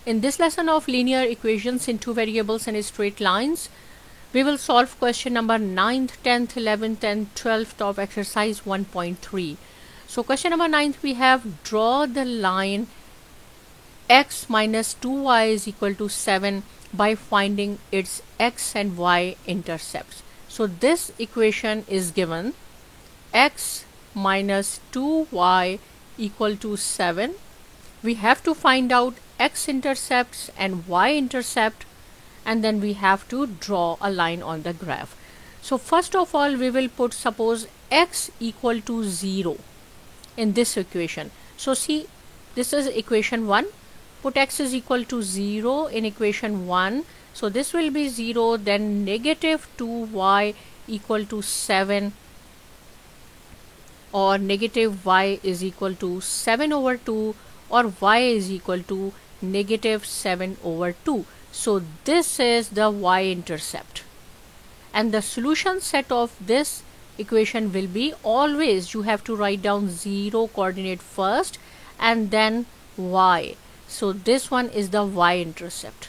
In this lesson of linear equations in two variables and straight lines, we will solve question number 9th, 10th, 11th and 12th of exercise 1.3. So question number 9th, we have draw the line x minus 2y is equal to 7 by finding its x and y intercepts. So this equation is given x minus 2y equal to 7. We have to find out x intercepts and y intercept, and then we have to draw a line on the graph. So first of all, we will put, suppose x equal to 0 in this equation. So see, this is equation 1. Put x is equal to 0 in equation 1. So this will be 0, then negative 2y equal to 7, or negative y is equal to 7 over 2, or y is equal to negative 7 over 2. So this is the y-intercept, and the solution set of this equation will be, always you have to write down 0 coordinate first and then y. So this one is the y-intercept.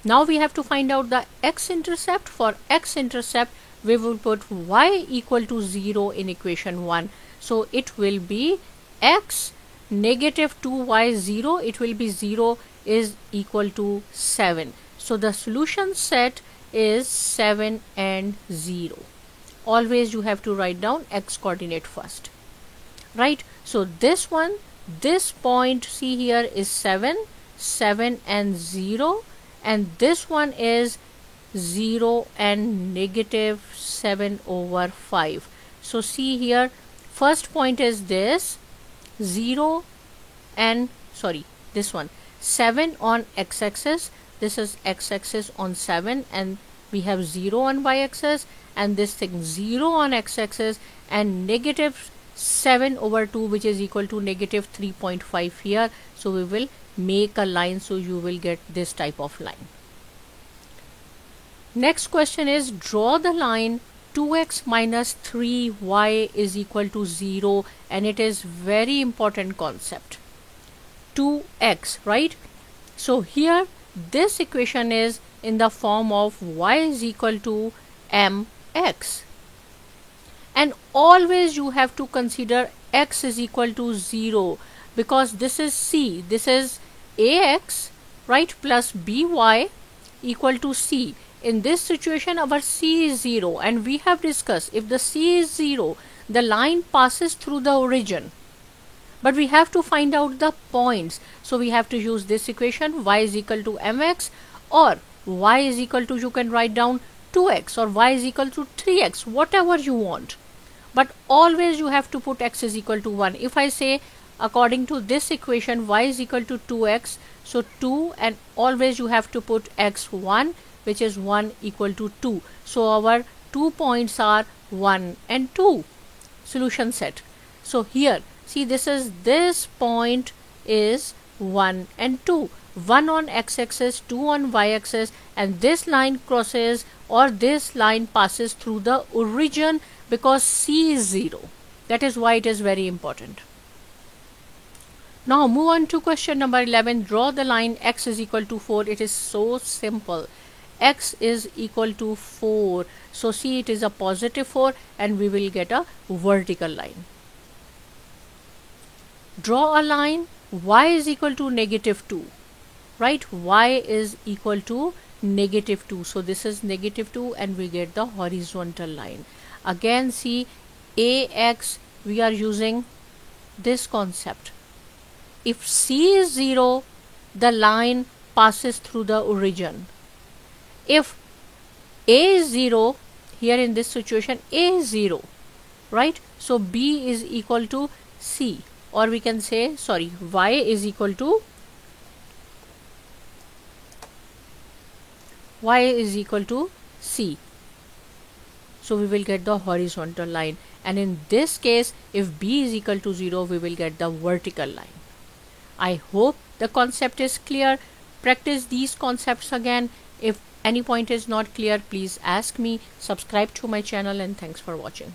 Now we have to find out the x-intercept. For x-intercept, we will put y equal to 0 in equation 1. So it will be x negative 2y 0, it will be 0 is equal to 7. So the solution set is 7 and 0. Always you have to write down x coordinate first, right? So this one, this point, see here, is 7 and 0, and this one is 0 and negative 7 over 5. So see here, first point is this 0 and this one 7 on x-axis, this is x-axis on 7, and we have 0 on y-axis, and this thing 0 on x-axis, and negative 7 over 2, which is equal to negative 3.5 here. So we will make a line, so you will get this type of line. Next question is, draw the line 2x minus 3y is equal to 0, and it is very important concept. 2x, right? So here this equation is in the form of y is equal to mx, and always you have to consider x is equal to 0, because this is c, this is ax, right, plus by equal to c. In this situation, our c is 0, and we have discussed, if the c is 0, the line passes through the origin, but we have to find out the points. So we have to use this equation, y is equal to mx, or y is equal to, you can write down 2x, or y is equal to 3x, whatever you want, but always you have to put x is equal to 1. If I say according to this equation y is equal to 2x, so 2, and always you have to put x1, which is 1 equal to 2. So our 2 points are 1 and 2. Solution set. So here, see, this point is 1 and 2. 1 on x-axis, 2 on y-axis, and this line crosses, or this line passes through the origin, because c is 0. That is why it is very important. Now move on to question number 11. Draw the line x is equal to 4. It is so simple. X is equal to 4. So see, it is a positive 4, and we will get a vertical line. Draw a line y is equal to negative 2, right? Y is equal to negative 2. So this is negative 2, and we get the horizontal line. Again, see, ax, we are using this concept. If c is 0, the line passes through the origin. If a is 0, here in this situation a is 0, right? So b is equal to c, or we can say, y is equal to c. So we will get the horizontal line, and in this case, if b is equal to 0, we will get the vertical line. I hope the concept is clear. Practice these concepts again. If any point is not clear, please ask me. Subscribe to my channel, and thanks for watching.